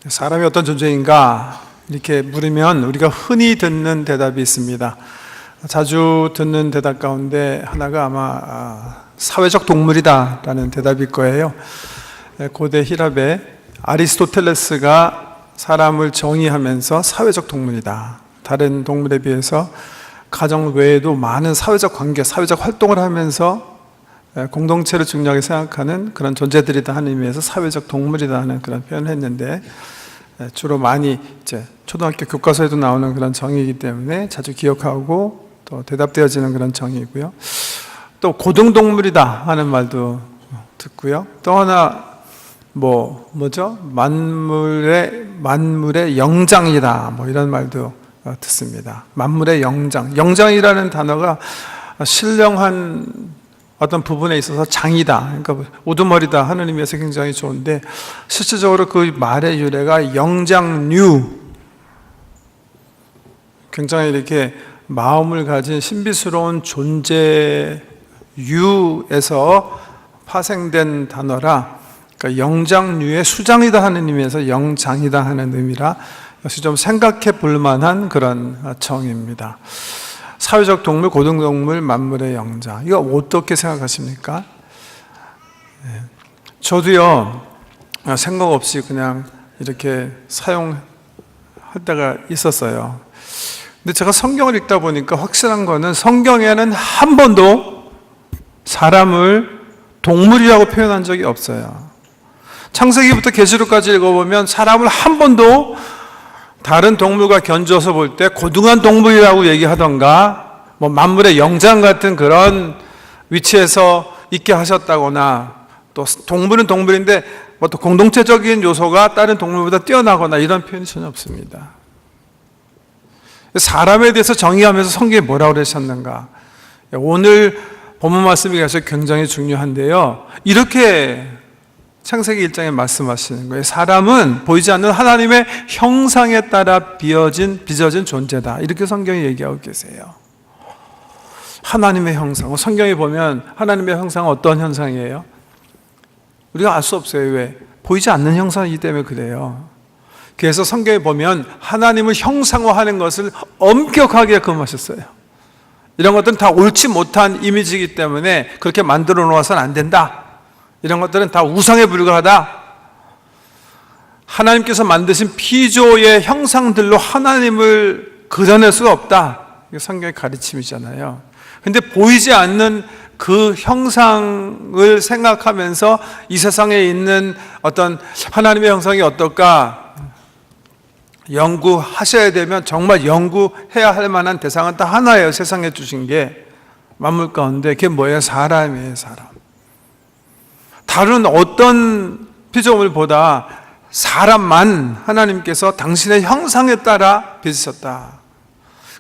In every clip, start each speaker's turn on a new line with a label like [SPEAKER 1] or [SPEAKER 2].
[SPEAKER 1] 사람이 어떤 존재인가 이렇게 물으면 우리가 흔히 듣는 대답이 있습니다. 자주 듣는 대답 가운데 하나가 아마 사회적 동물이다 라는 대답일 거예요. 고대 히랍의 아리스토텔레스가 사람을 정의하면서 사회적 동물이다, 다른 동물에 비해서 가정 외에도 많은 사회적 관계, 사회적 활동을 하면서 공동체를 중요하게 생각하는 그런 존재들이다 하는 의미에서 사회적 동물이다 하는 그런 표현을 했는데, 주로 많이 이제 초등학교 교과서에도 나오는 그런 정의이기 때문에 자주 기억하고 또 대답되어지는 그런 정의이고요. 또 고등동물이다 하는 말도 듣고요. 또 하나 뭐죠? 만물의 영장이다, 이런 말도 듣습니다. 만물의 영장. 영장이라는 단어가 신령한 어떤 부분에 있어서 장이다, 그러니까 우두머리다 하는 의미에서 굉장히 좋은데, 실질적으로 그 말의 유래가 영장류, 굉장히 이렇게 마음을 가진 신비스러운 존재유에서 파생된 단어라, 그러니까 영장류의 수장이다 하는 의미에서 영장이다 하는 의미라 역시 좀 생각해 볼 만한 그런 정의입니다. 사회적 동물, 고등동물, 만물의 영장. 이거 어떻게 생각하십니까? 저도요, 생각 없이 그냥 이렇게 사용할 때가 있었어요. 근데 제가 성경을 읽다 보니까 확실한 거는 성경에는 한 번도 사람을 동물이라고 표현한 적이 없어요. 창세기부터 계시록까지 읽어보면 사람을 한 번도 다른 동물과 견주어서 볼 때 고등한 동물이라고 얘기하던가, 만물의 영장 같은 그런 위치에서 있게 하셨다거나, 또 동물은 동물인데 또 공동체적인 요소가 다른 동물보다 뛰어나거나 이런 표현이 전혀 없습니다. 사람에 대해서 정의하면서 성경에 뭐라고 그러셨는가? 오늘 본문 말씀이 굉장히 중요한데요, 이렇게 창세기 1장에 말씀하시는 거예요. 사람은 보이지 않는 하나님의 형상에 따라 빚어진 존재다, 이렇게 성경이 얘기하고 계세요. 하나님의 형상, 성경에 보면 하나님의 형상은 어떤 형상이에요? 우리가 알 수 없어요. 왜? 보이지 않는 형상이기 때문에 그래요. 그래서 성경에 보면 하나님을 형상화하는 것을 엄격하게 금하셨어요. 이런 것들은 다 옳지 못한 이미지이기 때문에 그렇게 만들어 놓아서는 안 된다, 이런 것들은 다 우상에 불과하다, 하나님께서 만드신 피조의 형상들로 하나님을 그려낼 수가 없다, 이게 성경의 가르침이잖아요. 근데 보이지 않는 그 형상을 생각하면서 이 세상에 있는 어떤 하나님의 형상이 어떨까 연구하셔야 되면 정말 연구해야 할 만한 대상은 딱 하나예요. 세상에 주신 게 만물 가운데. 그게 뭐예요? 사람이에요. 사람. 다른 어떤 피조물보다 사람만 하나님께서 당신의 형상에 따라 빚으셨다.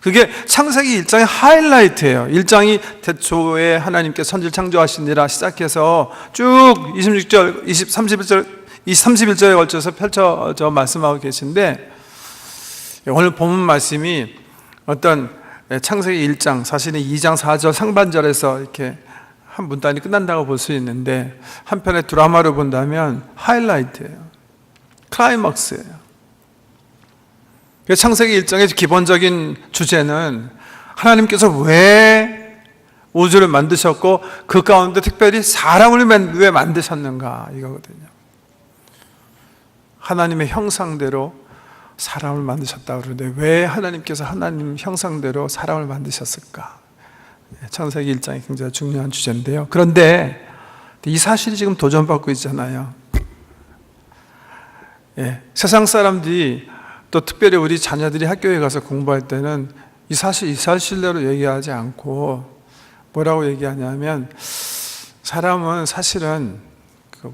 [SPEAKER 1] 그게 창세기 1장의 하이라이트예요. 1장이 태초에 하나님께 선지를 창조하시니라 시작해서 쭉 26절, 31절에 걸쳐서 펼쳐져 말씀하고 계신데, 오늘 본문 말씀이 어떤 창세기 1장, 사실은 2장 4절 상반절에서 이렇게 한 문단이 끝난다고 볼 수 있는데, 한편의 드라마로 본다면 하이라이트예요. 클라이막스예요. 창세기 1장의 기본적인 주제는 하나님께서 왜 우주를 만드셨고 그 가운데 특별히 사람을 왜 만드셨는가, 이거거든요. 하나님의 형상대로 사람을 만드셨다고 그러는데 왜 하나님께서 하나님 형상대로 사람을 만드셨을까? 창세기 1장이 굉장히 중요한 주제인데요. 그런데 이 사실이 지금 도전받고 있잖아요. 세상 사람들이, 또 특별히 우리 자녀들이 학교에 가서 공부할 때는 이 사실대로 얘기하지 않고 뭐라고 얘기하냐면, 사람은 사실은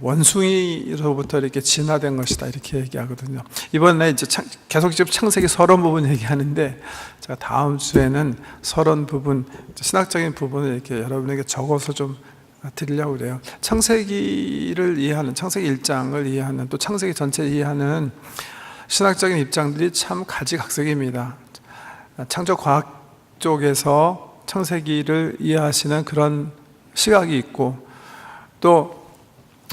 [SPEAKER 1] 원숭이로부터 이렇게 진화된 것이다, 이렇게 얘기하거든요. 이번에 이제 계속 지금 창세기 서론 부분 얘기하는데, 제가 다음 주에는 서론 부분, 신학적인 부분을 이렇게 여러분에게 적어서 좀 드리려고 그래요. 창세기를 이해하는, 창세기 1장을 이해하는, 또 창세기 전체를 이해하는 신학적인 입장들이 참 가지각색입니다. 창조과학 쪽에서 창세기를 이해하시는 그런 시각이 있고, 또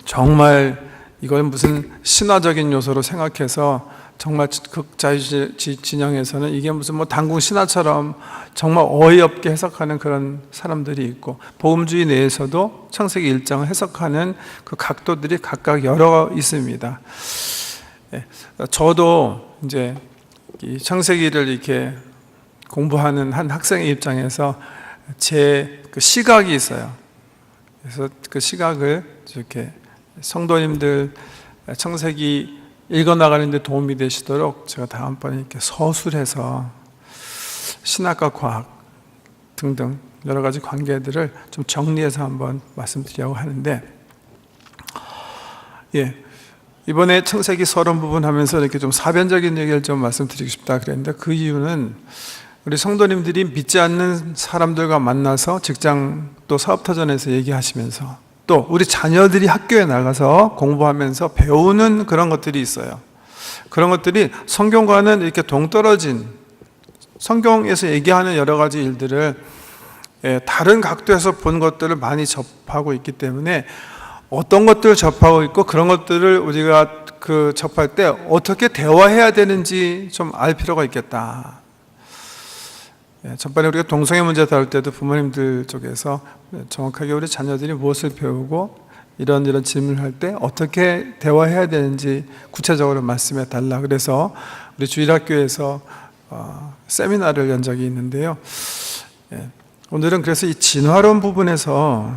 [SPEAKER 1] 정말 이걸 무슨 신화적인 요소로 생각해서 정말 극자유주의 진영에서는 이게 무슨 뭐 단궁 신화처럼 정말 어이없게 해석하는 그런 사람들이 있고, 복음주의 내에서도 창세기 1장을 해석하는 그 각도들이 각각 여러 있습니다. 저도 이제 이 창세기를 이렇게 공부하는 한 학생의 입장에서 제 그 시각이 있어요. 그래서 그 시각을 이렇게 성도님들 창세기 읽어나가는 데 도움이 되시도록 제가 다음번에 이렇게 서술해서 신학과 과학 등등 여러 가지 관계들을 좀 정리해서 한번 말씀드리려고 하는데, 이번에 창세기 서론 부분 하면서 이렇게 좀 사변적인 얘기를 좀 말씀드리고 싶다 그랬는데, 그 이유는 우리 성도님들이 믿지 않는 사람들과 만나서 직장 또 사업터전에서 얘기하시면서 또 우리 자녀들이 학교에 나가서 공부하면서 배우는 그런 것들이 있어요. 그런 것들이 성경과는 이렇게 동떨어진, 성경에서 얘기하는 여러 가지 일들을 다른 각도에서 본 것들을 많이 접하고 있기 때문에 어떤 것들을 접하고 있고 그런 것들을 우리가 접할 때 어떻게 대화해야 되는지 좀 알 필요가 있겠다. 전반에 우리가 동성애 문제 다룰 때도 부모님들 쪽에서 정확하게 우리 자녀들이 무엇을 배우고 이런 질문을 할 때 어떻게 대화해야 되는지 구체적으로 말씀해 달라. 그래서 우리 주일학교에서 세미나를 연 적이 있는데요. 오늘은 그래서 이 진화론 부분에서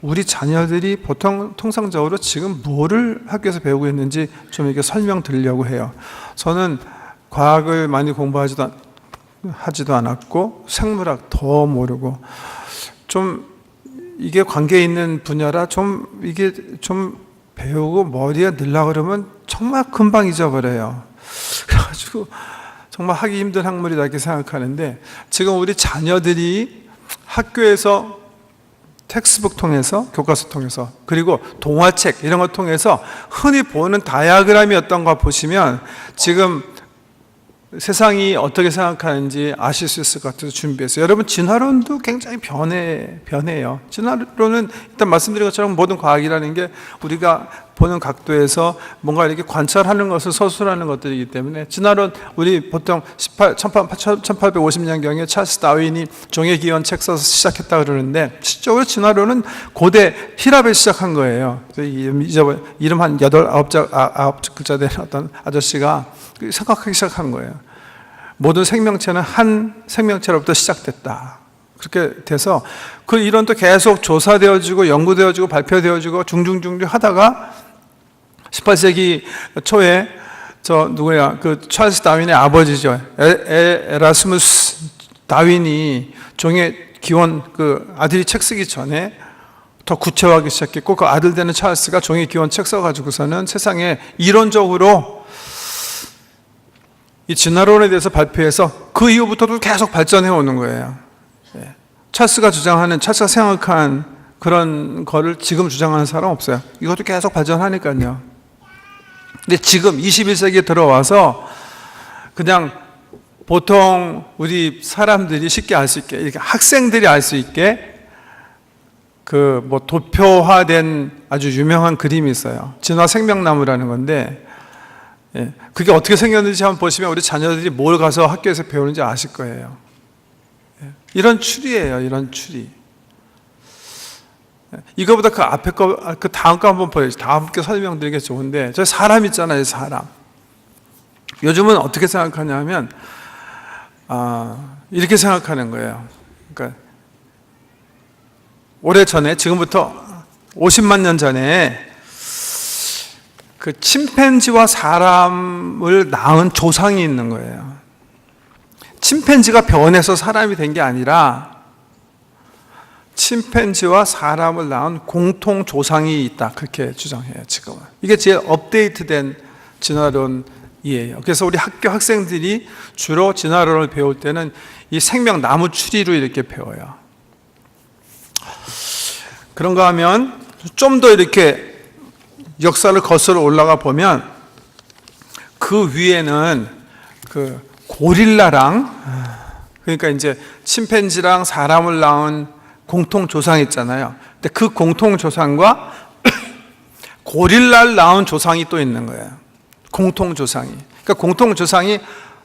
[SPEAKER 1] 우리 자녀들이 보통 통상적으로 지금 뭐를 학교에서 배우고 있는지 좀 이렇게 설명드리려고 해요. 저는 과학을 많이 공부하지도 않았고 생물학 더 모르고 좀 이게 관계 있는 분야라 좀 이게 좀 배우고 머리에 넣으려고 그러면 정말 금방 잊어버려요. 그래가지고 정말 하기 힘든 학문이다 이렇게 생각하는데, 지금 우리 자녀들이 학교에서 텍스트북 통해서, 교과서 통해서, 그리고 동화책 이런 거 통해서 흔히 보는 다이아그램이 어떤 거 보시면 지금 세상이 어떻게 생각하는지 아실 수 있을 것 같아서 준비했어요. 여러분, 진화론도 굉장히 변해요. 진화론은 일단 말씀드린 것처럼 모든 과학이라는 게 우리가 보는 각도에서 뭔가 이렇게 관찰하는 것을 서술하는 것들이기 때문에, 진화론 우리 보통 1850년경에 찰스 다윈이 종의 기원 책 써서 시작했다 그러는데, 실적으로 진화론은 고대 히랍에 시작한 거예요. 이름 한 9글자 되는 어떤 아저씨가 생각하기 시작한 거예요. 모든 생명체는 한 생명체로부터 시작됐다. 그렇게 돼서 그 이론도 계속 조사되어지고 연구되어지고 발표되어지고 중중중중 하다가 18세기 초에 그 찰스 다윈의 아버지죠, 에라스무스 다윈이 종의 기원 그 아들이 책 쓰기 전에 더 구체화하기 시작했고, 그 아들 되는 찰스가 종의 기원 책 써가지고서는 세상에 이론적으로 이 진화론에 대해서 발표해서 그 이후부터도 계속 발전해 오는 거예요. 찰스가 생각한 그런 거를 지금 주장하는 사람 없어요. 이것도 계속 발전하니까요. 근데 지금 21세기에 들어와서 그냥 보통 우리 사람들이 쉽게 알 수 있게, 이렇게 학생들이 알 수 있게 그 뭐 도표화된 아주 유명한 그림이 있어요. 진화 생명나무라는 건데, 그게 어떻게 생겼는지 한번 보시면 우리 자녀들이 뭘 가서 학교에서 배우는지 아실 거예요. 이런 추리예요, 이런 추리. 이거보다 그 앞에 거, 그 다음 거 한번 보여주세요. 다음 거 설명드리기 좋은데, 저 사람 있잖아요, 사람. 요즘은 어떻게 생각하냐면, 이렇게 생각하는 거예요. 그러니까, 오래전에, 지금부터 50만 년 전에, 그 침팬지와 사람을 낳은 조상이 있는 거예요. 침팬지가 변해서 사람이 된 게 아니라 침팬지와 사람을 낳은 공통 조상이 있다, 그렇게 주장해요. 지금은 이게 제일 업데이트된 진화론이에요. 그래서 우리 학교 학생들이 주로 진화론을 배울 때는 이 생명나무 추리로 이렇게 배워요. 그런가 하면 좀 더 이렇게 역사를 거슬러 올라가 보면 그 위에는 그 고릴라랑, 그러니까 이제 침팬지랑 사람을 낳은 공통 조상 있잖아요. 근데 그 공통 조상과 고릴라를 낳은 조상이 또 있는 거예요. 공통 조상이. 그러니까 공통 조상이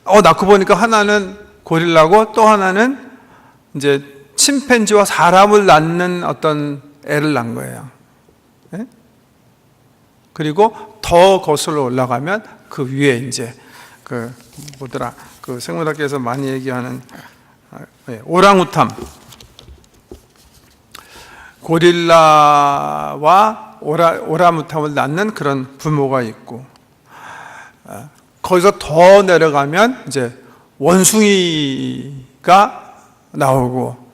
[SPEAKER 1] 낳고 보니까 하나는 고릴라고 또 하나는 이제 침팬지와 사람을 낳는 어떤 애를 낳은 거예요. 네? 그리고 더 거슬러 올라가면 그 위에 이제 그 생물학계에서 많이 얘기하는 오랑우탄, 고릴라와 오랑우탄을 낳는 그런 부모가 있고, 거기서 더 내려가면 이제 원숭이가 나오고,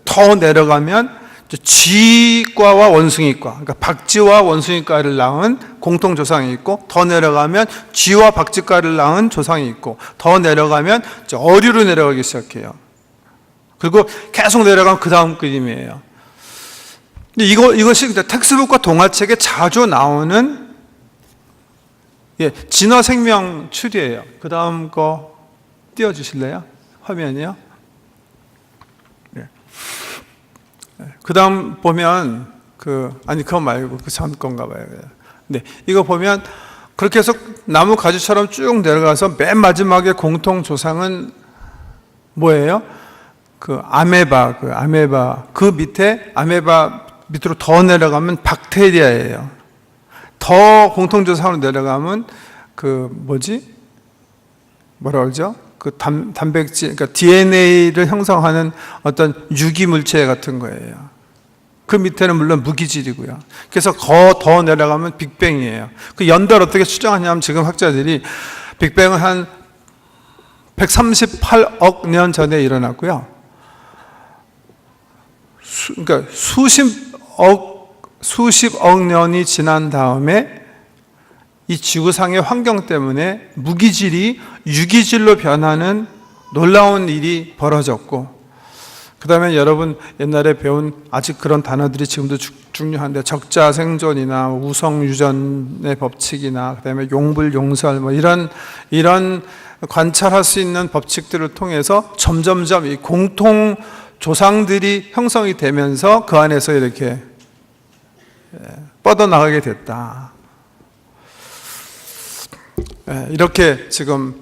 [SPEAKER 1] 더 내려가면 쥐과와 원숭이과, 그러니까 박쥐와 원숭이과를 낳은 공통 조상이 있고, 더 내려가면 쥐와 박쥐과를 낳은 조상이 있고, 더 내려가면 어류로 내려가기 시작해요. 그리고 계속 내려가면 그 다음 그림이에요. 이것이 텍스트북과 동화책에 자주 나오는 진화 생명 추리예요. 그 다음 거 띄워주실래요? 화면이요. 그 다음 보면 그거 말고 그 전 건가 봐요. 네, 이거 보면 그렇게 해서 나무 가지처럼 쭉 내려가서 맨 마지막에 공통 조상은 뭐예요? 아메바 그 밑에 아메바 밑으로 더 내려가면 박테리아예요. 더 공통 조상으로 내려가면 뭐라 그러죠? 단백질, 그러니까 DNA를 형성하는 어떤 유기물체 같은 거예요. 그 밑에는 물론 무기질이고요. 그래서 더 내려가면 빅뱅이에요. 그 연도를 어떻게 추정하냐면 지금 학자들이 빅뱅은 한 138억 년 전에 일어났고요. 그러니까 수십억 년이 지난 다음에 이 지구상의 환경 때문에 무기질이 유기질로 변하는 놀라운 일이 벌어졌고, 그 다음에 여러분 옛날에 배운 아직 그런 단어들이 지금도 중요한데 적자생존이나 우성유전의 법칙이나 그 다음에 용불용설 이런 관찰할 수 있는 법칙들을 통해서 점점점 이 공통 조상들이 형성이 되면서 그 안에서 이렇게 뻗어나가게 됐다. 이렇게 지금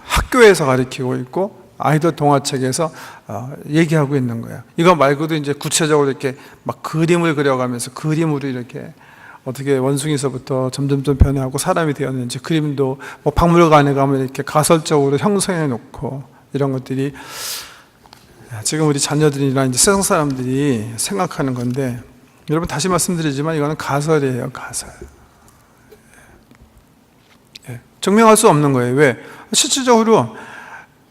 [SPEAKER 1] 학교에서 가르치고 있고 아이들 동화책에서 얘기하고 있는 거예요. 이거 말고도 이제 구체적으로 이렇게 막 그림을 그려가면서 그림으로 이렇게 어떻게 원숭이서부터 점점점 변화하고 사람이 되었는지 그림도 박물관에 가면 이렇게 가설적으로 형성해 놓고 이런 것들이 지금 우리 자녀들이나 이제 세상 사람들이 생각하는 건데, 여러분 다시 말씀드리지만 이거는 가설이에요, 가설. 증명할 수 없는 거예요. 왜? 실질적으로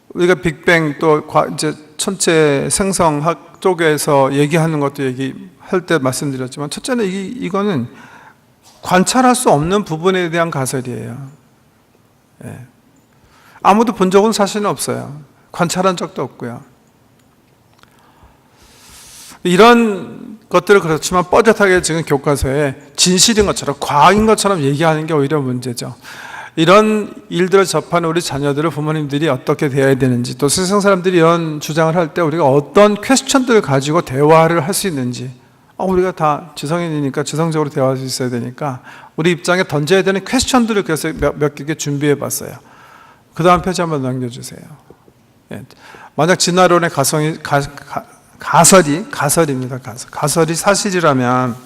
[SPEAKER 1] 우리가 빅뱅 또 이제 천체 생성학 쪽에서 얘기하는 것도 얘기할 때 말씀드렸지만, 첫째는 이거는 관찰할 수 없는 부분에 대한 가설이에요. 아무도 본 적은 사실은 없어요. 관찰한 적도 없고요. 이런 것들을 그렇지만 뻣뻣하게 지금 교과서에 진실인 것처럼 과학인 것처럼 얘기하는 게 오히려 문제죠. 이런 일들을 접하는 우리 자녀들을 부모님들이 어떻게 대해야 되는지, 또 세상 사람들이 이런 주장을 할 때 우리가 어떤 퀘스천들을 가지고 대화를 할 수 있는지, 우리가 다 지성인이니까 지성적으로 대화할 수 있어야 되니까 우리 입장에 던져야 되는 퀘스천들을 그래서 몇 개 준비해 봤어요. 그 다음 페이지 한번 넘겨주세요. 만약 진화론의 가설입니다. 가설이 사실이라면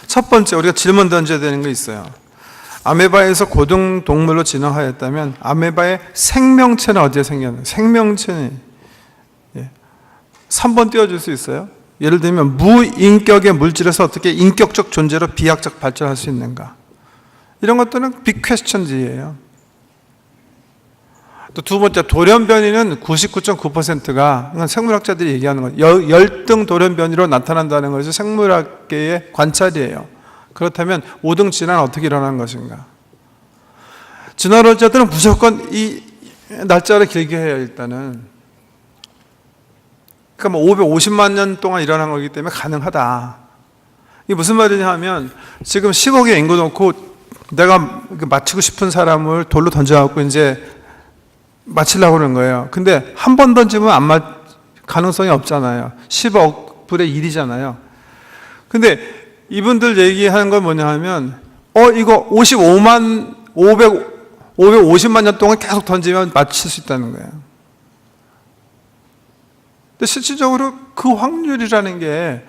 [SPEAKER 1] 첫 번째 우리가 질문 던져야 되는 거 있어요. 아메바에서 고등동물로 진화하였다면 아메바의 생명체는 어디에 생겼나요? 생명체는 3번 띄워줄 수 있어요? 예를 들면 무인격의 물질에서 어떻게 인격적 존재로 비약적 발전할 수 있는가? 이런 것들은 빅 퀘스천즈예요. 또 두 번째, 돌연변이는 99.9%가 생물학자들이 얘기하는 거예요. 열등 돌연변이로 나타난다는 것이 생물학계의 관찰이에요. 그렇다면 5등 진화는 어떻게 일어나는 것인가? 진화론자들은 무조건 이 날짜를 길게 해요. 일단은 그러니까 550만 년 동안 일어난 거기 때문에 가능하다. 이게 무슨 말이냐 하면 지금 10억의 인구 놓고 내가 맞히고 싶은 사람을 돌로 던져갖고 이제 맞히려고 그러는 거예요. 근데 한 번 던지면 가능성이 없잖아요. 10억 분의 1이잖아요. 근데 이분들 얘기하는 건 뭐냐 하면 이거 550만 년 동안 계속 던지면 맞힐 수 있다는 거예요. 근데 실질적으로 그 확률이라는 게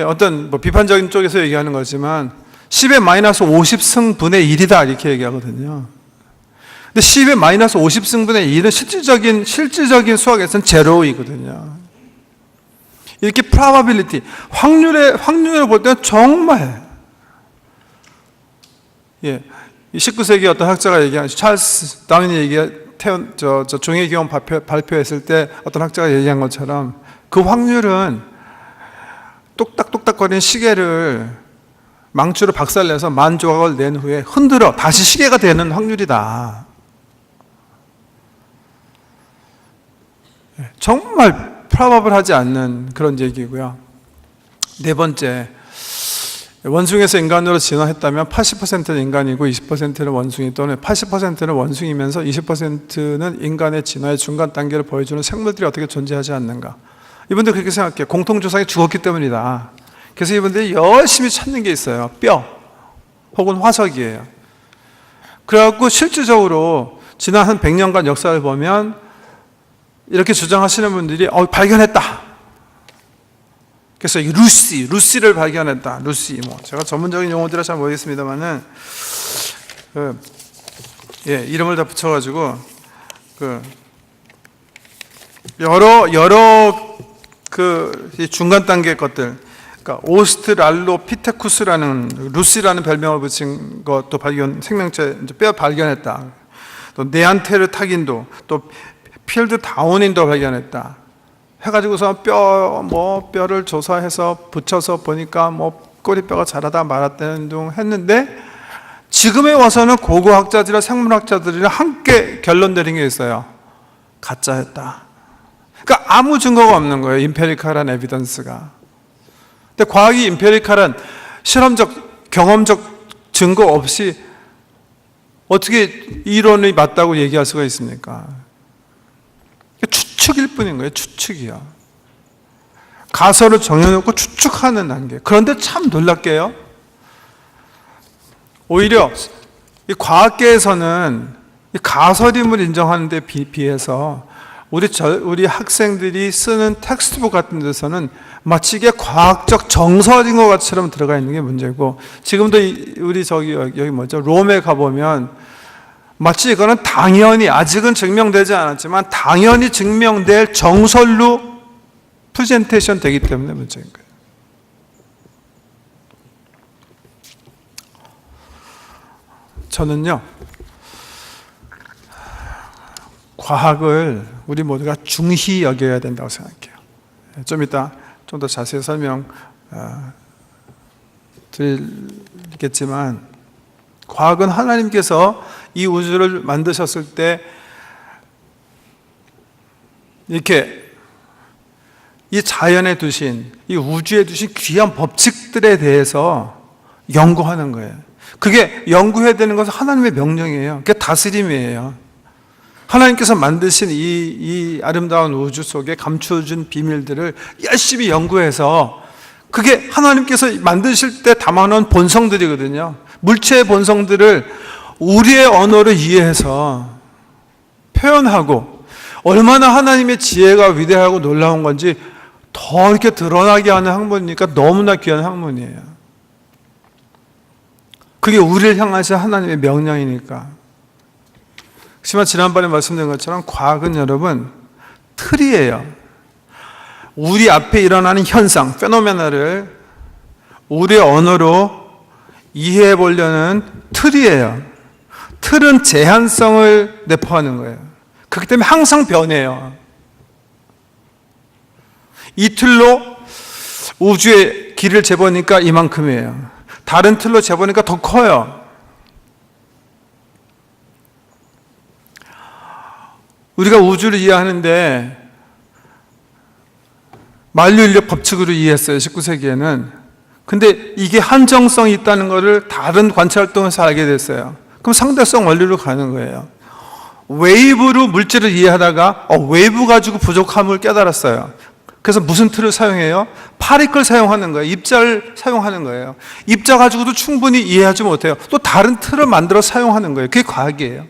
[SPEAKER 1] 어떤 비판적인 쪽에서 얘기하는 거지만 10의 마이너스 50승분의 1이다 이렇게 얘기하거든요. 근데 10의 마이너스 50승분의 1은 실질적인 수학에서는 제로이거든요. 이렇게 probability, 확률을 볼 때는 정말, 이 19세기 어떤 학자가 얘기한, 찰스 다윈이 종의 기원 발표했을 때 어떤 학자가 얘기한 것처럼 그 확률은 똑딱똑딱거리는 시계를 망치로 박살내서 10,000조각을 낸 후에 흔들어 다시 시계가 되는 확률이다. 정말 프로바블하지 않는 그런 얘기고요. 네 번째, 원숭이에서 인간으로 진화했다면 80%는 인간이고 20%는 원숭이, 또는 80%는 원숭이면서 20%는 인간의 진화의 중간 단계를 보여주는 생물들이 어떻게 존재하지 않는가. 이분들 그렇게 생각해요. 공통조상이 죽었기 때문이다. 그래서 이분들이 열심히 찾는 게 있어요. 뼈 혹은 화석이에요. 그래갖고 실질적으로 지난 한 100년간 역사를 보면 이렇게 주장하시는 분들이 발견했다. 그래서 루시를 발견했다. 루시, 제가 전문적인 용어들은 잘 모르겠습니다만은 이름을 다 붙여가지고 여러 이 중간 단계 것들, 그러니까 오스트랄로피테쿠스라는 루시라는 별명을 붙인 것도 생명체 뼈 발견했다. 또 네안테르타긴도, 또 필드 다운인도 발견했다. 해가지고서 뼈를 조사해서 붙여서 보니까 꼬리뼈가 자라다 말았다는 둥 했는데, 지금에 와서는 고고학자들이나 생물학자들이랑 함께 결론 내린 게 있어요. 가짜였다. 그러니까 아무 증거가 없는 거예요. 임페리칼한 에비던스가. 근데 과학이 임페리칼한 실험적, 경험적 증거 없이 어떻게 이론이 맞다고 얘기할 수가 있습니까? 추측일 뿐인 거예요. 추측이요. 가설을 정해놓고 추측하는 단계. 그런데 참 놀랍게요, 오히려 이 과학계에서는 이 가설임을 인정하는 데 비해서 우리 학생들이 쓰는 텍스트북 같은 데서는 마치 이게 과학적 정설인 것 같처럼 들어가 있는 게 문제고, 지금도 우리 여기 롬에 가보면 마치 이거는 당연히, 아직은 증명되지 않았지만 당연히 증명될 정설로 프레젠테이션 되기 때문에 문제인 거예요. 저는요, 과학을 우리 모두가 중히 여겨야 된다고 생각해요. 좀 이따 좀 더 자세히 설명 드리겠지만, 과학은 하나님께서 이 우주를 만드셨을 때 이렇게 이 자연에 두신, 이 우주에 두신 귀한 법칙들에 대해서 연구하는 거예요. 그게 연구해야 되는 것은 하나님의 명령이에요. 그게 다스림이에요. 하나님께서 만드신 이 아름다운 우주 속에 감춰준 비밀들을 열심히 연구해서, 그게 하나님께서 만드실 때 담아놓은 본성들이거든요. 물체의 본성들을 우리의 언어로 이해해서 표현하고, 얼마나 하나님의 지혜가 위대하고 놀라운 건지 더 이렇게 드러나게 하는 학문이니까 너무나 귀한 학문이에요. 그게 우리를 향하신 하나님의 명령이니까. 하지만 지난번에 말씀드린 것처럼 과학은 여러분 틀이에요. 우리 앞에 일어나는 현상, 페노메나를 우리의 언어로 이해해 보려는 틀이에요. 틀은 제한성을 내포하는 거예요. 그렇기 때문에 항상 변해요. 이 틀로 우주의 길이를 재보니까 이만큼이에요. 다른 틀로 재보니까 더 커요. 우리가 우주를 이해하는데 만류인력 법칙으로 이해했어요, 19세기에는. 근데 이게 한정성이 있다는 것을 다른 관찰 활동에서 알게 됐어요. 그럼 상대성 원리로 가는 거예요. 웨이브로 물질을 이해하다가 웨이브 가지고 부족함을 깨달았어요. 그래서 무슨 틀을 사용해요? 파리끌 사용하는 거예요. 입자를 사용하는 거예요. 입자 가지고도 충분히 이해하지 못해요. 또 다른 틀을 만들어 사용하는 거예요. 그게 과학이에요.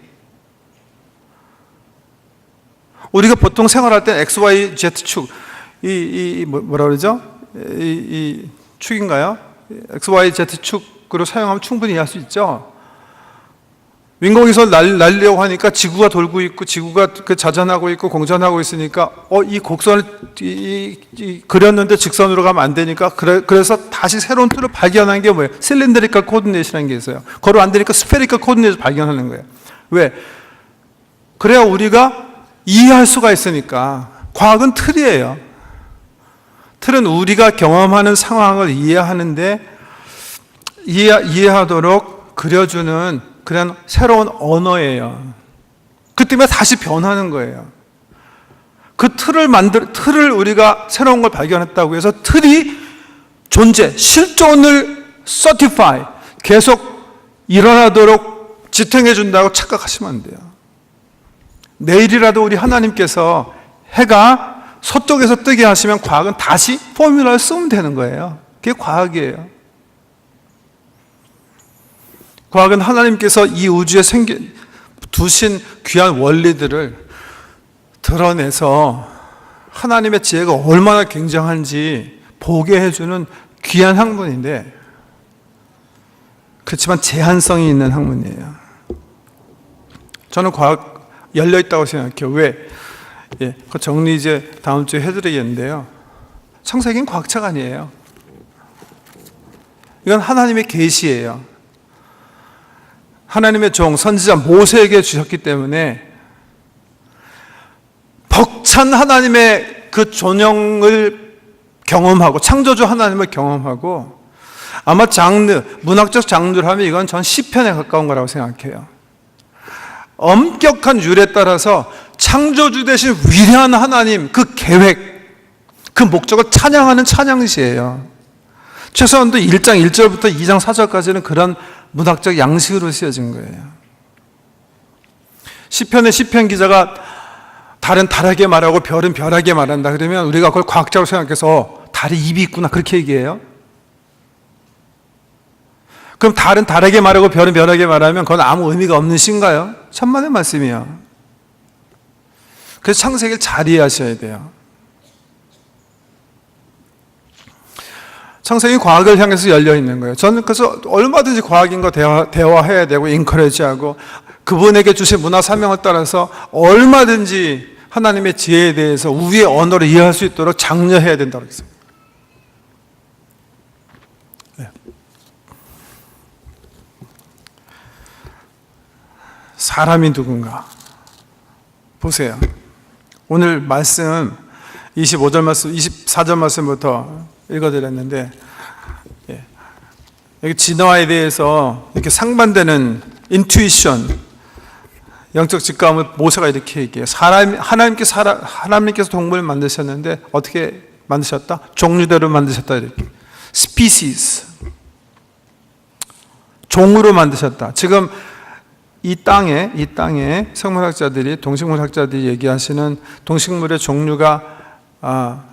[SPEAKER 1] 우리가 보통 생활할 때 XY, Z축, 뭐라 그러죠? 이 축인가요? XY, Z축으로 사용하면 충분히 이해할 수 있죠? 윈공에서 날리려고 하니까 지구가 돌고 있고 지구가 자전하고 있고 공전하고 있으니까 이 곡선을 그렸는데 직선으로 가면 안 되니까 그래서 다시 새로운 틀을 발견한 게 뭐예요? 실린드리컬 코디네이션이라는 게 있어요. 그걸 안 되니까 스페리컬 코디네이션 발견하는 거예요. 왜? 그래야 우리가 이해할 수가 있으니까. 과학은 틀이에요. 틀은 우리가 경험하는 상황을 이해하도록 그려주는 그런 새로운 언어예요. 그 때문에 다시 변하는 거예요. 그 틀을 우리가 새로운 걸 발견했다고 해서 틀이 실존을 certify, 계속 일어나도록 지탱해 준다고 착각하시면 안 돼요. 내일이라도 우리 하나님께서 해가 서쪽에서 뜨게 하시면 과학은 다시 포뮬러를 쓰면 되는 거예요. 그게 과학이에요. 과학은 하나님께서 이 우주에 두신 귀한 원리들을 드러내서 하나님의 지혜가 얼마나 굉장한지 보게 해주는 귀한 학문인데, 그렇지만 제한성이 있는 학문이에요. 저는 과학 열려있다고 생각해요. 왜? 그 정리 이제 다음 주에 해드리겠는데요. 창세기는 과학책 아니에요. 이건 하나님의 계시예요. 하나님의 종, 선지자 모세에게 주셨기 때문에 벅찬 하나님의 그 존영을 경험하고, 창조주 하나님을 경험하고, 아마 문학적 장르를 하면 이건 전 시편에 가까운 거라고 생각해요. 엄격한 율에 따라서 창조주 대신 위대한 하나님, 그 계획, 그 목적을 찬양하는 찬양시예요. 최소한도 1장 1절부터 2장 4절까지는 그런 문학적 양식으로 쓰여진 거예요. 시편의 시편 기자가 달은 달하게 말하고 별은 별하게 말한다 그러면 우리가 그걸 과학자로 생각해서 달이 입이 있구나 그렇게 얘기해요? 그럼 달은 달하게 말하고 별은 별하게 말하면 그건 아무 의미가 없는 시인가요? 천만의 말씀이요. 그래서 창세기를 잘 이해하셔야 돼요. 창세기 과학을 향해서 열려 있는 거예요. 저는 그래서 얼마든지 과학인과 대화해야 되고 인커레지하고 그분에게 주신 문화 사명을 따라서 얼마든지 하나님의 지혜에 대해서 우리의 언어로 이해할 수 있도록 장려해야 된다고 했습니다. 네. 사람이 누군가 보세요. 오늘 말씀 25절 말씀, 24절 말씀부터 읽어드렸는데, 여기 진화에 대해서 이렇게 상반되는 인투이션, 영적 직감을 모세가 이렇게 얘기해요. 하나님께서 동물을 만드셨는데 어떻게 만드셨다? 종류대로 만드셨다 이렇게. 스피시스, 종으로 만드셨다. 지금 이 땅에 생물학자들이, 동식물학자들이 얘기하시는 동식물의 종류가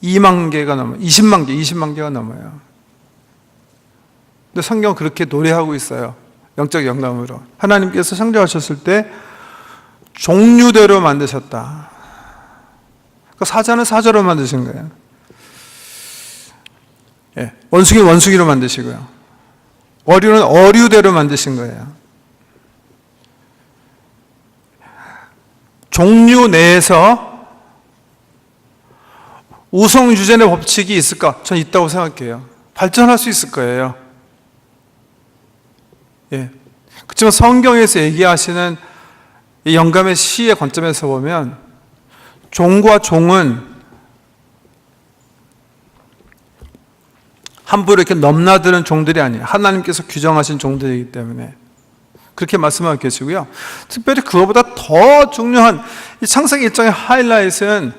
[SPEAKER 1] 2만 개가 넘어요. 20만 개가 넘어요. 근데 성경은 그렇게 노래하고 있어요. 영적 영감으로. 하나님께서 창조하셨을 때 종류대로 만드셨다. 그러니까 사자는 사자로 만드신 거예요. 원숭이는 원숭이로 만드시고요. 어류는 어류대로 만드신 거예요. 종류 내에서 우성유전의 법칙이 있을까? 전 있다고 생각해요. 발전할 수 있을 거예요. 그렇지만 성경에서 얘기하시는 이 영감의 시의 관점에서 보면 종과 종은 함부로 이렇게 넘나드는 종들이 아니에요. 하나님께서 규정하신 종들이기 때문에 그렇게 말씀하고 계시고요. 특별히 그거보다 더 중요한 이 창세기 1장의 하이라이트는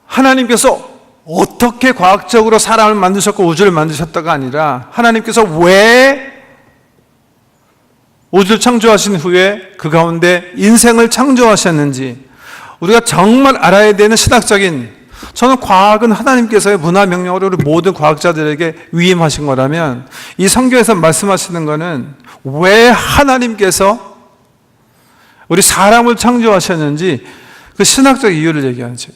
[SPEAKER 1] 하나님께서 어떻게 과학적으로 사람을 만드셨고 우주를 만드셨다가 아니라 하나님께서 왜 우주를 창조하신 후에 그 가운데 인생을 창조하셨는지, 우리가 정말 알아야 되는 신학적인, 저는 과학은 하나님께서의 문화 명령으로 우리 모든 과학자들에게 위임하신 거라면 이 성경에서 말씀하시는 거는 왜 하나님께서 우리 사람을 창조하셨는지 그 신학적 이유를 얘기하는 거죠.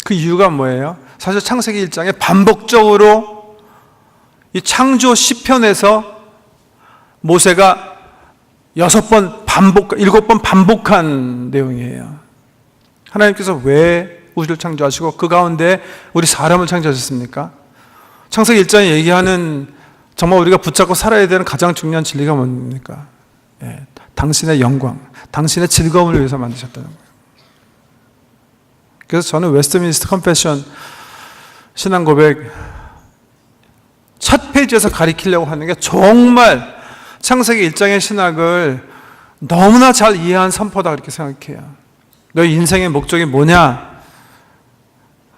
[SPEAKER 1] 그 이유가 뭐예요? 사실 창세기 1장에 반복적으로 이 창조 시편에서 모세가 7번 반복한 내용이에요. 하나님께서 왜 우주를 창조하시고 그 가운데 우리 사람을 창조하셨습니까? 창세기 1장에 얘기하는 정말 우리가 붙잡고 살아야 되는 가장 중요한 진리가 뭡니까? 당신의 영광, 당신의 즐거움을 위해서 만드셨다는 거예요. 그래서 저는 웨스트민스터 컨페션 신앙 고백 첫 페이지에서 가리키려고 하는 게 정말 창세기 1장의 신학을 너무나 잘 이해한 선포다 그렇게 생각해요. 너희 인생의 목적이 뭐냐?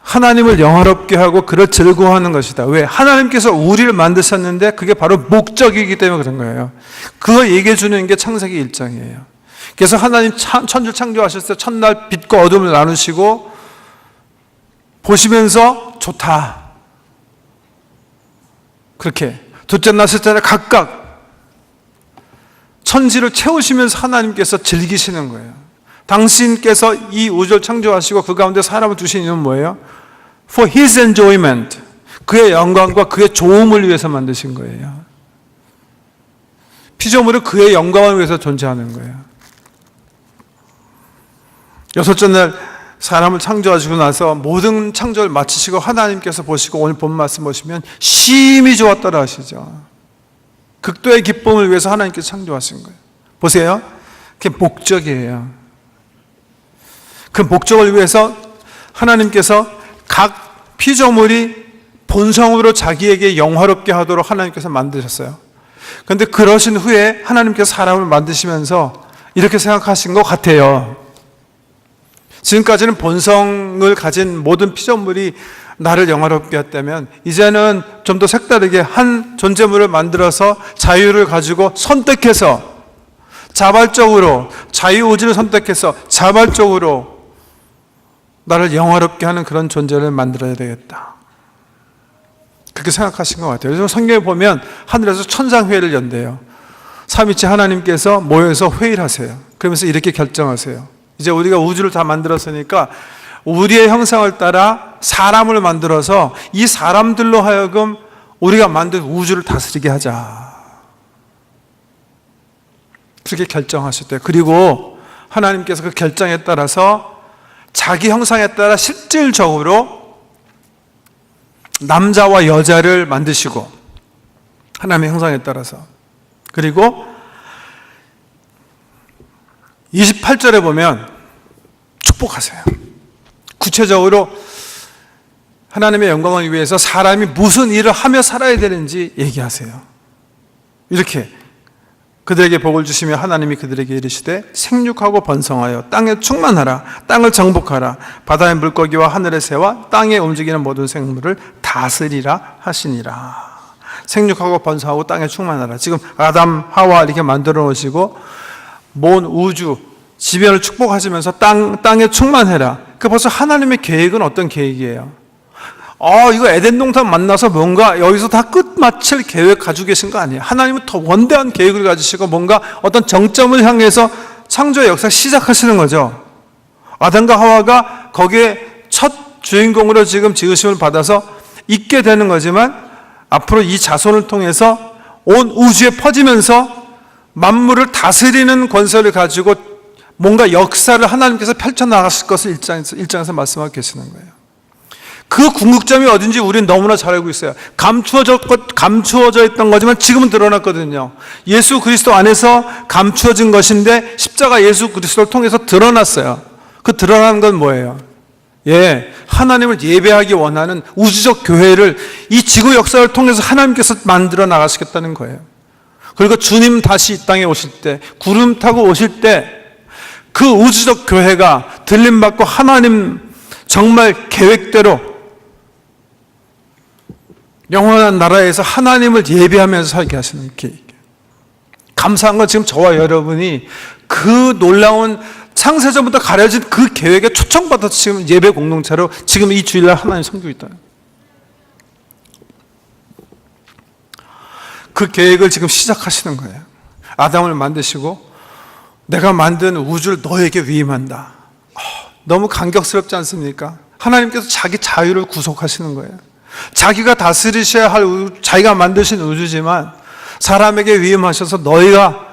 [SPEAKER 1] 하나님을 영화롭게 하고 그를 즐거워하는 것이다. 왜? 하나님께서 우리를 만드셨는데 그게 바로 목적이기 때문에 그런 거예요. 그거 얘기해 주는 게 창세기 1장이에요. 그래서 하나님 천지를 창조하셨을 때 첫날 빛과 어둠을 나누시고 보시면서 좋다. 그렇게 둘째 날 셋째 날 각각 천지를 채우시면서 하나님께서 즐기시는 거예요. 당신께서 이 우주를 창조하시고 그 가운데 사람을 두신 이유는 뭐예요? For His enjoyment, 그의 영광과 그의 좋음을 위해서 만드신 거예요. 피조물은 그의 영광을 위해서 존재하는 거예요. 여섯째 날 사람을 창조하시고 나서 모든 창조를 마치시고 하나님께서 보시고 오늘 본 말씀 보시면 심히 좋았더라 하시죠. 극도의 기쁨을 위해서 하나님께서 창조하신 거예요. 보세요. 그게 목적이에요. 그 목적을 위해서 하나님께서 각 피조물이 본성으로 자기에게 영화롭게 하도록 하나님께서 만드셨어요. 그런데 그러신 후에 하나님께서 사람을 만드시면서 이렇게 생각하신 것 같아요. 지금까지는 본성을 가진 모든 피조물이 나를 영화롭게 했다면 이제는 좀 더 색다르게 한 존재물을 만들어서 자유를 가지고 선택해서 자발적으로 자유의지를 선택해서 자발적으로 나를 영화롭게 하는 그런 존재를 만들어야 되겠다. 그렇게 생각하신 것 같아요. 그래서 성경에 보면 하늘에서 천상회의를 연대요. 삼위일체 하나님께서 모여서 회의를 하세요. 그러면서 이렇게 결정하세요. 이제 우리가 우주를 다 만들었으니까 우리의 형상을 따라 사람을 만들어서 이 사람들로 하여금 우리가 만든 우주를 다스리게 하자. 그렇게 결정하셨대요. 그리고 하나님께서 그 결정에 따라서 자기 형상에 따라 실질적으로 남자와 여자를 만드시고 하나님의 형상에 따라서 그리고 28절에 보면 축복하세요. 구체적으로 하나님의 영광을 위해서 사람이 무슨 일을 하며 살아야 되는지 얘기하세요. 이렇게 그들에게 복을 주시며 하나님이 그들에게 이르시되 생육하고 번성하여 땅에 충만하라. 땅을 정복하라. 바다의 물고기와 하늘의 새와 땅에 움직이는 모든 생물을 다스리라 하시니라. 생육하고 번성하고 땅에 충만하라. 지금 아담, 하와 이렇게 만들어 놓으시고 먼 우주 지변을 축복하시면서 땅에 충만해라. 그 벌써 하나님의 계획은 어떤 계획이에요? 이거 에덴 동산 만나서 뭔가 여기서 다 끝마칠 계획 가지고 계신 거 아니에요. 하나님은 더 원대한 계획을 가지시고 뭔가 어떤 정점을 향해서 창조의 역사 시작하시는 거죠. 아담과 하와가 거기에 첫 주인공으로 지금 지으심을 받아서 있게 되는 거지만 앞으로 이 자손을 통해서 온 우주에 퍼지면서 만물을 다스리는 권세를 가지고 뭔가 역사를 하나님께서 펼쳐나가실 것을 1장에서 말씀하고 계시는 거예요. 그 궁극점이 어딘지 우리는 너무나 잘 알고 있어요. 감추어져 있던 거지만 지금은 드러났거든요. 예수 그리스도 안에서 감추어진 것인데 십자가 예수 그리스도를 통해서 드러났어요. 그 드러난 건 뭐예요? 하나님을 예배하기 원하는 우주적 교회를 이 지구 역사를 통해서 하나님께서 만들어 나가시겠다는 거예요. 그리고 주님 다시 이 땅에 오실 때, 구름 타고 오실 때 그 우주적 교회가 들림받고 하나님 정말 계획대로 영원한 나라에서 하나님을 예배하면서 살게 하시는 계획. 감사한 건 지금 저와 여러분이 그 놀라운 창세전부터 가려진 그 계획에 초청받아서 지금 예배 공동체로 지금 이 주일날 하나님 섬기고 있다. 그 계획을 지금 시작하시는 거예요. 아담을 만드시고 내가 만든 우주를 너에게 위임한다. 너무 감격스럽지 않습니까? 하나님께서 자기 자유를 구속하시는 거예요. 자기가 다스리셔야 할 자기가 만드신 우주지만 사람에게 위임하셔서 너희가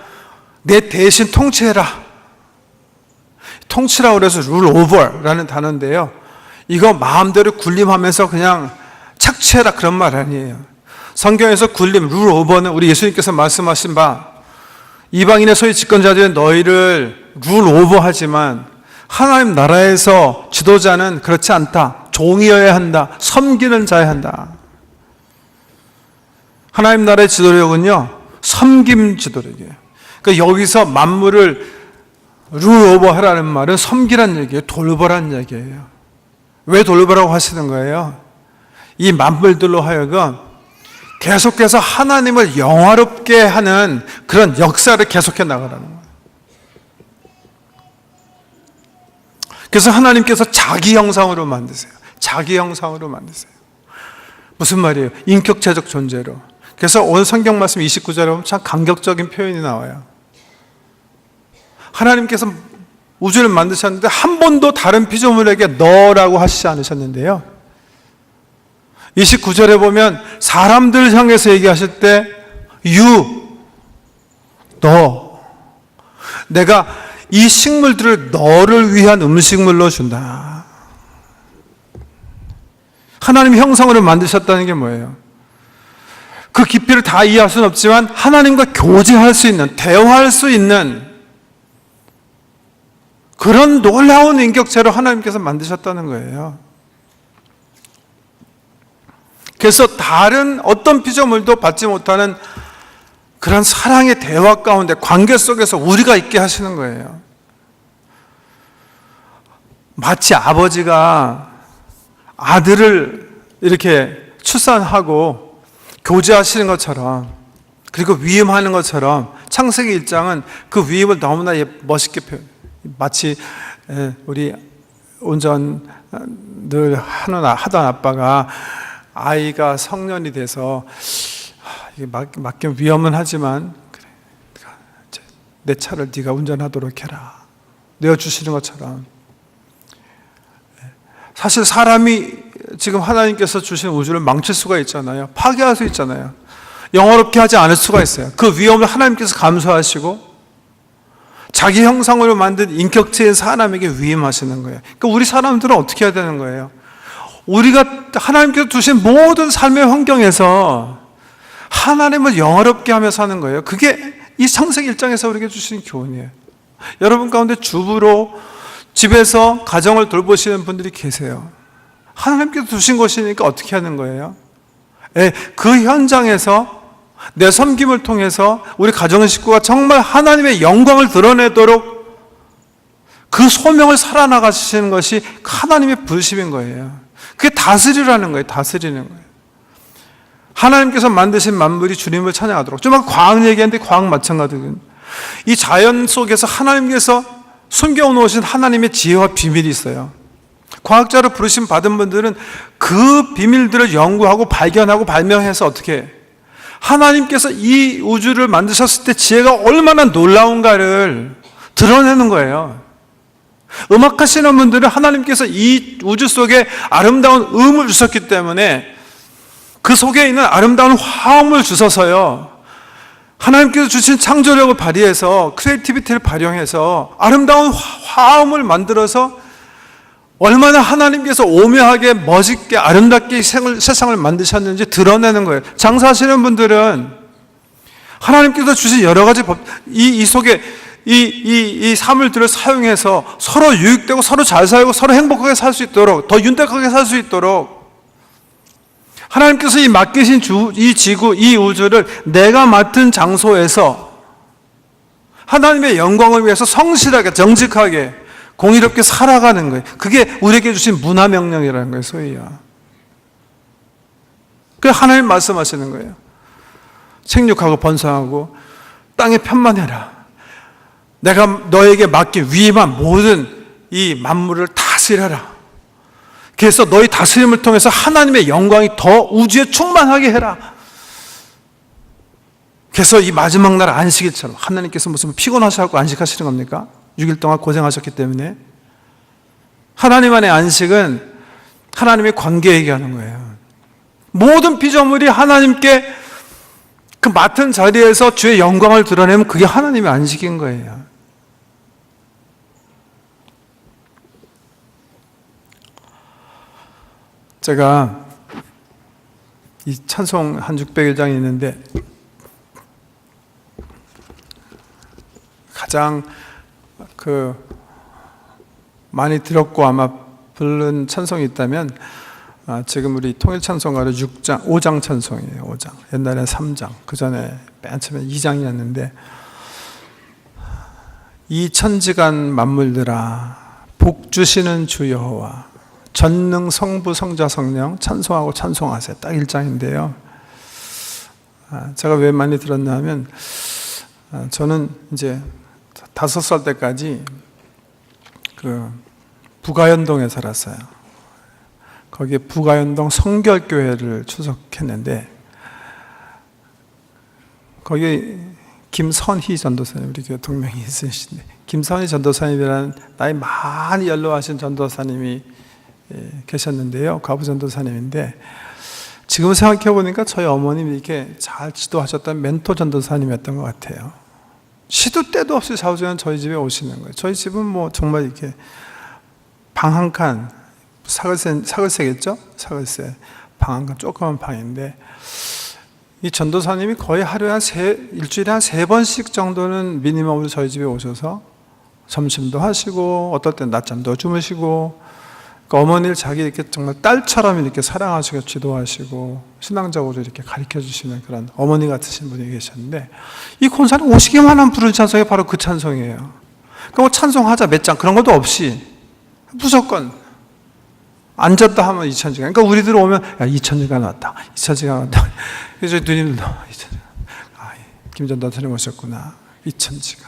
[SPEAKER 1] 내 대신 통치해라. 통치라고 그래서 룰 오버라는 단어인데요. 이거 마음대로 군림하면서 그냥 착취해라 그런 말 아니에요. 성경에서 군림, 룰 오버는 우리 예수님께서 말씀하신 바 이방인의 소위 집권자들은 너희를 룰 오버하지만 하나님 나라에서 지도자는 그렇지 않다. 종이어야 한다. 섬기는 자여야 한다. 하나님 나라의 지도력은요, 섬김 지도력이에요. 그러니까 여기서 만물을 룰 오버 하라는 말은 섬기란 얘기예요. 돌보란 얘기예요. 왜 돌보라고 하시는 거예요? 이 만물들로 하여금 계속해서 하나님을 영화롭게 하는 그런 역사를 계속해 나가라는 거예요. 그래서 하나님께서 자기 형상으로 만드세요. 자기 형상으로 만드세요. 무슨 말이에요? 인격체적 존재로. 그래서 오늘 성경 말씀 29절에 보면 참 감격적인 표현이 나와요. 하나님께서 우주를 만드셨는데 한 번도 다른 피조물에게 너라고 하시지 않으셨는데요. 29절에 보면 사람들 향해서 얘기하실 때 너, 내가 이 식물들을 너를 위한 음식물로 준다. 하나님 형상으로 만드셨다는 게 뭐예요? 그 깊이를 다 이해할 수는 없지만 하나님과 교제할 수 있는, 대화할 수 있는 그런 놀라운 인격체로 하나님께서 만드셨다는 거예요. 그래서 다른 어떤 피조물도 받지 못하는 그런 사랑의 대화 가운데 관계 속에서 우리가 있게 하시는 거예요. 마치 아버지가 아들을 이렇게 출산하고 교제하시는 것처럼, 그리고 위임하는 것처럼 창세기 1장은 그 위임을 너무나 멋있게 표현해요. 마치 우리 운전 늘 하던 아빠가 아이가 성년이 돼서 맡긴 위험은 하지만 그래, 내 차를 네가 운전하도록 해라 내어주시는 것처럼, 사실 사람이 지금 하나님께서 주신 우주를 망칠 수가 있잖아요. 파괴할 수 있잖아요. 영화롭게 하지 않을 수가 있어요. 그 위험을 하나님께서 감수하시고 자기 형상으로 만든 인격체인 사람에게 위임하시는 거예요. 그러니까 우리 사람들은 어떻게 해야 되는 거예요? 우리가 하나님께서 주신 모든 삶의 환경에서 하나님을 영화롭게 하며 사는 거예요. 그게 이 창세기 1장에서 우리에게 주신 교훈이에요. 여러분 가운데 주부로 집에서 가정을 돌보시는 분들이 계세요. 하나님께서 주신 것이니까 어떻게 하는 거예요? 그 현장에서 내 섬김을 통해서 우리 가정 식구가 정말 하나님의 영광을 드러내도록 그 소명을 살아나가시는 것이 하나님의 부르심인 거예요. 그게 다스리라는 거예요. 다스리는 거예요. 하나님께서 만드신 만물이 주님을 찬양하도록. 좀 아까 과학 얘기했는데 과학 마찬가지거든요. 이 자연 속에서 하나님께서 숨겨놓으신 하나님의 지혜와 비밀이 있어요. 과학자로 부르심 받은 분들은 그 비밀들을 연구하고 발견하고 발명해서 어떻게 해요? 하나님께서 이 우주를 만드셨을 때 지혜가 얼마나 놀라운가를 드러내는 거예요. 음악하시는 분들은 하나님께서 이 우주 속에 아름다운 음을 주셨기 때문에 그 속에 있는 아름다운 화음을 주셔서요, 하나님께서 주신 창조력을 발휘해서 크리에이티비티를 발휘해서 아름다운 화음을 만들어서 얼마나 하나님께서 오묘하게 멋있게 아름답게 세상을 만드셨는지 드러내는 거예요. 장사하시는 분들은 하나님께서 주신 여러 가지 법, 이 속에 이 사물들을 사용해서 서로 유익되고 서로 잘 살고 서로 행복하게 살 수 있도록, 더 윤택하게 살 수 있도록 하나님께서 이 맡기신 이 지구, 이 우주를 내가 맡은 장소에서 하나님의 영광을 위해서 성실하게 정직하게 공의롭게 살아가는 거예요. 그게 우리에게 주신 문화명령이라는 거예요, 소위야. 그래서 하나님 말씀하시는 거예요. 생육하고 번성하고 땅에 편만해라. 내가 너에게 맡긴 위임한 모든 이 만물을 다스려라. 그래서 너희 다스림을 통해서 하나님의 영광이 더 우주에 충만하게 해라. 그래서 이 마지막 날 안식일처럼 하나님께서 무슨 피곤하셔서 안식하시는 겁니까? 6일 동안 고생하셨기 때문에. 하나님 안의 안식은 하나님의 관계 얘기하는 거예요. 모든 피조물이 하나님께 그 맡은 자리에서 주의 영광을 드러내면 그게 하나님의 안식인 거예요. 제가 이 찬송 한 600일장이 있는데 가장 많이 들었고 아마 부른 찬송이 있다면 지금 우리 통일찬송가로 5장 찬송이에요. 5장. 옛날엔 3장. 그 전에 맨 처음에 2장이었는데 이 천지간 만물들아 복 주시는 주 여호와 전능 성부 성자 성령 찬송하고 찬송하세요. 딱 1장인데요. 제가 왜 많이 들었나 하면 저는 이제 5살 때까지 부가연동에 살았어요. 거기에 부가연동 성결교회를出석했는데 거기 김선희 전도사님, 우리 교회 동명이 있으신데 김선희 전도사님이라는 나이 많이 연로하신 전도사님이 계셨는데요. 과부 전도사님인데 지금 생각해 보니까 저희 어머님이 이렇게 잘 지도하셨던 멘토 전도사님이었던 것 같아요. 시도 때도 없이 좌우지간 저희 집에 오시는 거예요. 저희 집은 뭐 정말 이렇게 방 한 칸, 사글세겠죠? 사글세. 방 한 칸, 조그만 방인데 이 전도사님이 거의 하루에 일주일에 한 3번씩 정도는 미니멈으로 저희 집에 오셔서 점심도 하시고 어떨 땐 낮잠도 주무시고 그러니까 어머니를 자기 이렇게 정말 딸처럼 이렇게 사랑하시고 지도하시고 신앙적으로 이렇게 가르쳐 주시는 그런 어머니 같으신 분이 계셨는데 이 권사님 오시기만 하면 부르는 찬송이 바로 그 찬송이에요. 그러니까 뭐 찬송하자 몇 장 그런 것도 없이 무조건 앉았다 하면 2000시간. 그러니까 우리들 오면 야 2000시간 왔다. 2000시간 왔다. 그래서 누님들도 김전도사님 오셨구나. 2000시간.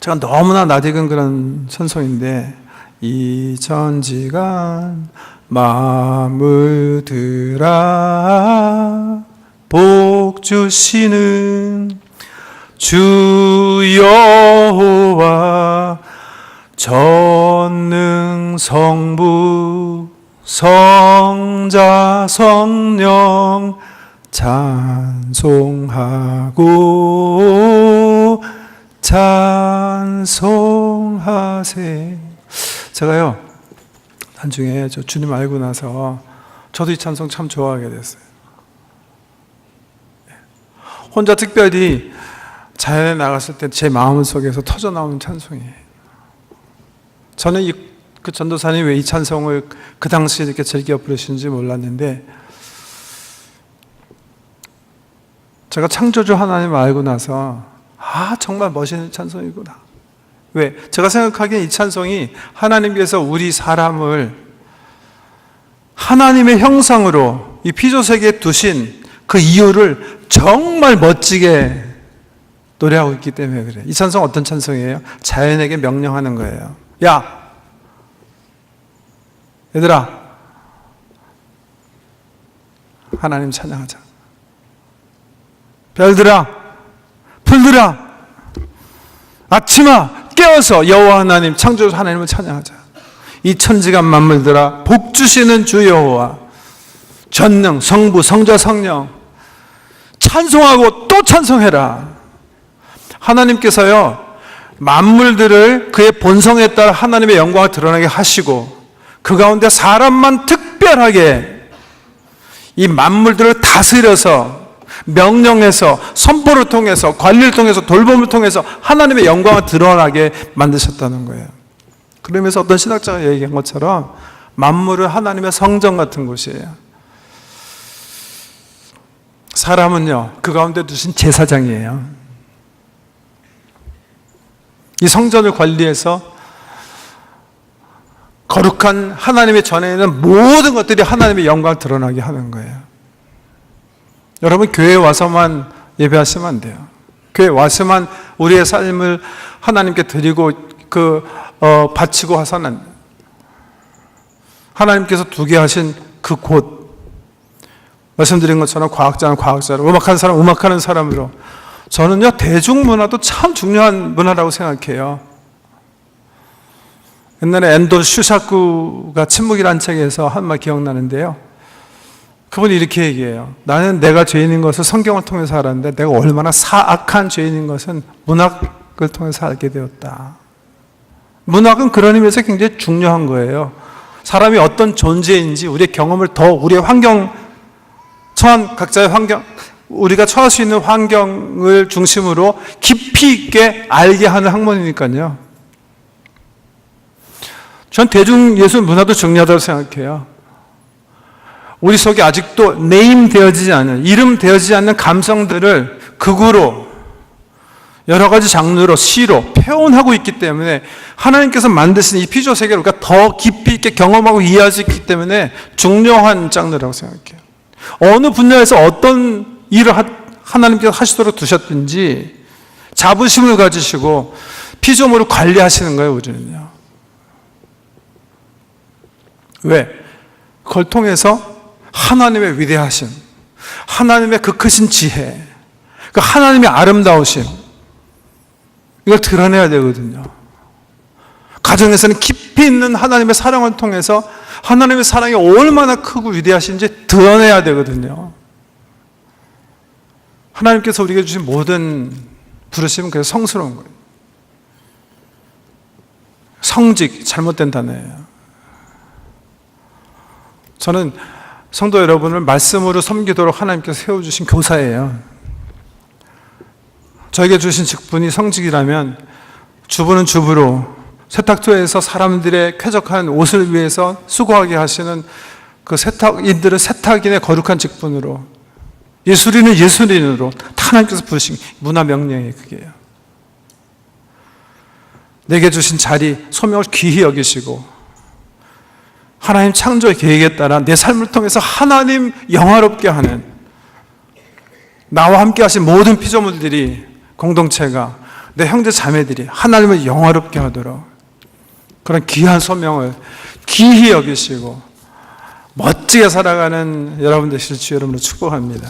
[SPEAKER 1] 제가 너무나 낯익은 그런 찬송인데 2000시간 만물들아 복 주시는 주 여호와 전능 성부 성자 성령 찬송하고 찬송하세. 제가요 나중에 저 주님 알고 나서 저도 이 찬송 참 좋아하게 됐어요. 혼자 특별히 자연에 나갔을 때 제 마음 속에서 터져 나오는 찬송이에요. 저는 그 전도사님이 왜 이 찬송을 그 당시에 이렇게 즐겨 부르시는지 몰랐는데 제가 창조주 하나님을 알고 나서 정말 멋있는 찬송이구나. 왜? 제가 생각하기에 이 찬송이 하나님께서 우리 사람을 하나님의 형상으로 이 피조세계에 두신 그 이유를 정말 멋지게 노래하고 있기 때문에 그래요. 이 찬송 어떤 찬송이에요? 자연에게 명령하는 거예요. 야! 얘들아! 하나님 찬양하자. 별들아! 풀들아! 아침아! 깨어서 여호와 하나님, 창조주 하나님을 찬양하자. 이 천지간 만물들아 복 주시는 주 여호와 전능 성부 성자 성령 찬송하고 또 찬송해라. 하나님께서요 만물들을 그의 본성에 따라 하나님의 영광을 드러나게 하시고 그 가운데 사람만 특별하게 이 만물들을 다스려서 명령해서 선포를 통해서 관리를 통해서 돌봄을 통해서 하나님의 영광을 드러나게 만드셨다는 거예요. 그러면서 어떤 신학자가 얘기한 것처럼 만물은 하나님의 성전 같은 곳이에요. 사람은요 그 가운데 두신 제사장이에요. 이 성전을 관리해서 거룩한 하나님의 전에 있는 모든 것들이 하나님의 영광을 드러나게 하는 거예요. 여러분 교회에 와서만 예배하시면 안 돼요. 교회 와서만 우리의 삶을 하나님께 드리고 바치고 하서는 하나님께서 두게 하신 그 곳, 말씀드린 것처럼 과학자는 과학자로, 음악하는 사람 음악하는 사람으로, 저는요 대중문화도 참 중요한 문화라고 생각해요. 옛날에 엔도 슈샤쿠가 침묵이라는 책에서 한 말 기억나는데요, 그분이 이렇게 얘기해요. 나는 내가 죄인인 것을 성경을 통해서 알았는데 내가 얼마나 사악한 죄인인 것은 문학을 통해서 알게 되었다. 문학은 그런 의미에서 굉장히 중요한 거예요. 사람이 어떤 존재인지 우리의 경험을 더, 우리의 환경, 각자의 환경, 우리가 처할 수 있는 환경을 중심으로 깊이 있게 알게 하는 학문이니까요. 전 대중예술 문화도 중요하다고 생각해요. 우리 속에 아직도 네임 되어지지 않은, 이름 되어지지 않는 감성들을 극으로, 여러 가지 장르로, 시로 표현하고 있기 때문에 하나님께서 만드신 이 피조 세계를 우리가 더 깊이 있게 경험하고 이해할 수 있기 때문에 중요한 장르라고 생각해요. 어느 분야에서 어떤 일을 하나님께서 하시도록 두셨든지 자부심을 가지시고 피조물을 관리하시는 거예요, 우리는요. 왜? 그걸 통해서 하나님의 위대하심, 하나님의 그 크신 지혜, 그 하나님의 아름다우심, 이걸 드러내야 되거든요. 가정에서는 깊이 있는 하나님의 사랑을 통해서 하나님의 사랑이 얼마나 크고 위대하신지 드러내야 되거든요. 하나님께서 우리에게 주신 모든 부르심은 그래서 성스러운 거예요. 성직, 잘못된 단어예요. 저는 성도 여러분을 말씀으로 섬기도록 하나님께서 세워주신 교사예요. 저에게 주신 직분이 성직이라면 주부는 주부로 세탁소에서 사람들의 쾌적한 옷을 위해서 수고하게 하시는 그 세탁인들은 세탁인의 거룩한 직분으로, 예술인은 예술인으로 하나님께서 부르신 문화 명령이 그게요. 내게 주신 자리, 소명을 귀히 여기시고 하나님 창조의 계획에 따라 내 삶을 통해서 하나님 영화롭게 하는, 나와 함께 하신 모든 피조물들이, 공동체가, 내 형제 자매들이 하나님을 영화롭게 하도록 그런 귀한 소명을 귀히 여기시고 멋지게 살아가는 여러분 되실 주 여러분을 축복합니다.